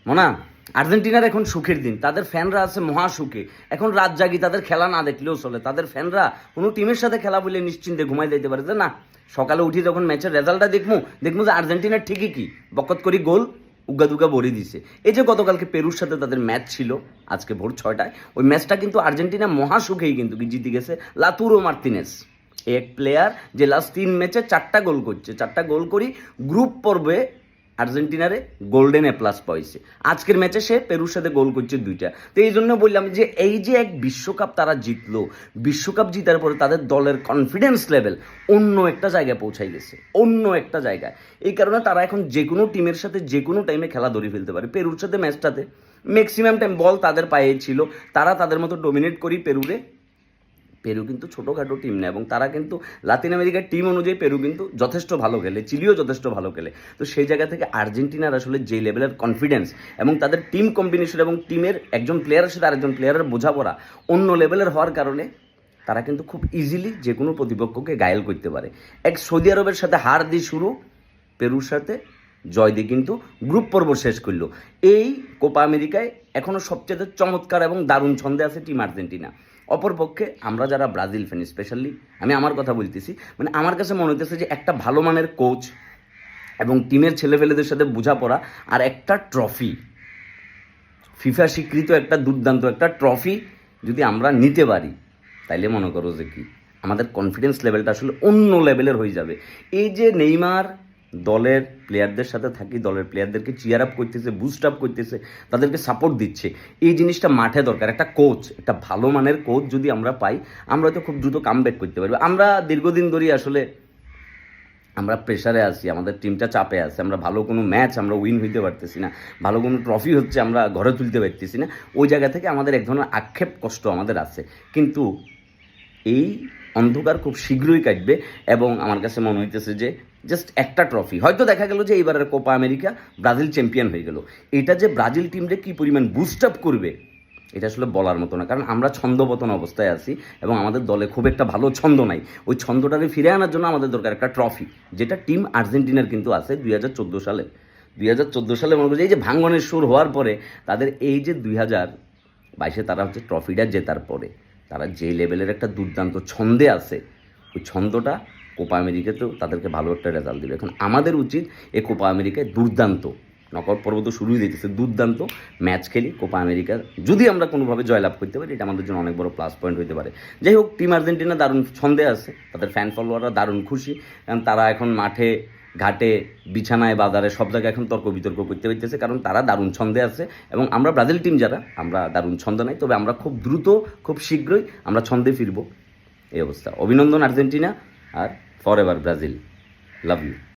মনা, আর্জেন্টিনার এখন সুখের দিন, তাদের ফ্যানরা আছে মহা সুখে। এখন রাত জাগি, তাদের খেলা না দেখলেও চলে। তাদের ফ্যানরা কোনো টিমের সাথে খেলা বলে নিশ্চিন্তে ঘুমাই দিতে পারে যে না, সকালে উঠি যখন ম্যাচের রেজাল্টটা দেখবো যে আর্জেন্টিনার ঠিকই কি বকত করি গোল উগা দুগা ভরে দিছে। এই যে গতকালকে পেরুর সাথে তাদের ম্যাচ ছিল আজকে ভোর 6টায়, ওই ম্যাচটা কিন্তু আর্জেন্টিনা মহা সুখেই কিন্তু জিতে গেছে। লাতুরো মার্তিনেস এক প্লেয়ার যে লাস্ট 3 ম্যাচে 4টা গোল করছে, 4টা গোল করি গ্রুপ পর্বে আর্জেন্টিনারে গোল্ডেন এ প্লাস পাইছে। আজকের ম্যাচে সে পেরুর সাথে গোল করছে 2টা। তো এই জন্য বললাম যে এই যে এক বিশ্বকাপ তারা জিতলো, বিশ্বকাপ জিতার পরে তাদের দলের কনফিডেন্স লেভেল অন্য একটা জায়গায় পৌঁছাই গেছে, অন্য একটা জায়গায়। এই কারণে তারা এখন যে কোনো টিমের সাথে যে কোনো টাইমে খেলা ধরে ফেলতে পারে। পেরুর সাথে ম্যাচটাতে ম্যাক্সিমাম টাইম বল তাদের পায়ে ছিল, তারা তাদের মতো ডোমিনেট করি পেরুরে। পেরু কিন্তু ছোটোখাটো টিম না, এবং তারা কিন্তু লাতিন আমেরিকার টিম অনুযায়ী পেরু কিন্তু যথেষ্ট ভালো খেলে, চিলিও যথেষ্ট ভালো খেলে। তো সেই জায়গা থেকে আর্জেন্টিনার আসলে যে লেভেলের কনফিডেন্স এবং তাদের টিম কম্বিনেশন এবং টিমের একজন প্লেয়ারের সাথে আরেকজন প্লেয়ারের বোঝাপড়া অন্য লেভেলের হওয়ার কারণে তারা কিন্তু খুব ইজিলি যে কোনো প্রতিপক্ষকে ঘায়েল করতে পারে। এক সৌদি আরবের সাথে হার দিয়ে শুরু, পেরুর সাথে জয় দিয়ে কিন্তু গ্রুপ পর্ব শেষ করলো। এই কোপা আমেরিকায় এখনও সবচেয়ে চমৎকার এবং দারুণ ছন্দে আছে টিম আর্জেন্টিনা। অপরপক্ষে আমরা যারা ব্রাজিল ফ্যান, স্পেশালি আমি আমার কথা বলতেছি, মানে আমার কাছে মনে হইতেছে যে একটা ভালো মানের কোচ এবং টিমের ছেলেফেলেদের সাথে বোঝাপড়া আর একটা ট্রফি, ফিফা স্বীকৃত একটা দুর্দান্ত একটা ট্রফি যদি আমরা নিতে পারি, তাইলে মনে করো যে কি আমাদের কনফিডেন্স লেভেলটা আসলে অন্য লেভেলের হয়ে যাবে। এই যে নেইমার দলের প্লেয়ারদের সাথে থাকি, দলের প্লেয়ারদেরকে চিয়ার আপ করতেছে, বুস্ট আপ করতেছে, তাদেরকে সাপোর্ট দিচ্ছে, এই জিনিসটা মাঠে দরকার। একটা কোচ, একটা ভালো মানের কোচ যদি আমরা পাই, আমরা হয়তো খুব দ্রুত কামব্যাক করতে পারবো। আমরা দীর্ঘদিন ধরেই আসলে আমরা প্রেশারে আছি, আমাদের টিমটা চাপে আছে, আমরা ভালো কোনো ম্যাচ আমরা উইন হইতে পারতেছি না, ভালো কোনো ট্রফি হচ্ছে আমরা ঘরে তুলতে পারতেছি না। ওই জায়গা থেকে আমাদের এক ধরনের আক্ষেপ কষ্ট আমাদের আছে, কিন্তু এই অন্ধকার খুব শীঘ্রই কাটবে। এবং আমার কাছে মনে হইতেছে যে জাস্ট একটা ট্রফি হয়তো দেখা গেল যে এইবারের কোপা আমেরিকা ব্রাজিল চ্যাম্পিয়ন হয়ে গেল, এটা যে ব্রাজিল টিমরে কী পরিমাণ বুস্ট আপ করবে এটা আসলে বলার মতো না। কারণ আমরা ছন্দপতন অবস্থায় আছি এবং আমাদের দলে খুব একটা ভালো ছন্দ নাই। ওই ছন্দটাকে ফিরে আনার জন্য আমাদের দরকার একটা ট্রফি, যেটা টিম আর্জেন্টিনার কিন্তু আছে 2014 সালে। 2014 সালে মনে করছি এই যে ভাঙ্গনের সুর হওয়ার পরে তাদের এই যে 2022-এ তারা হচ্ছে ট্রফিটা জেতার পরে তারা যে লেভেলের একটা দুর্দান্ত ছন্দে আছে, ওই ছন্দটা কোপা আমেরিকাতেও তাদেরকে ভালো একটা রেজাল্ট দেবে। এখন আমাদের উচিত এই কোপা আমেরিকায় দুর্দান্ত, নকআউট পর্ব তো শুরুই দিতেছে, দুর্দান্ত ম্যাচ খেলি কোপা আমেরিকার। যদি আমরা কোনোভাবে জয়লাভ করতে পারি, এটা আমাদের জন্য অনেক বড় প্লাস পয়েন্ট হতে পারে। যাই হোক, টিম আর্জেন্টিনা দারুণ ছন্দে আছে, তাদের ফ্যান ফলোয়াররা দারুণ খুশি, কারণ তারা এখন মাঠে ঘাটে বিছানায় বাজারে সব জায়গায় এখন তর্ক বিতর্ক করতে পারতেছে, কারণ তারা দারুণ ছন্দে আছে। এবং আমরা ব্রাজিল টিম যারা, আমরা দারুণ ছন্দ নাই, তবে আমরা খুব দ্রুত খুব শীঘ্রই আমরা ছন্দে ফিরবো। এই অবস্থা। অভিনন্দন আর্জেন্টিনা, আর forever Brazil. Love you.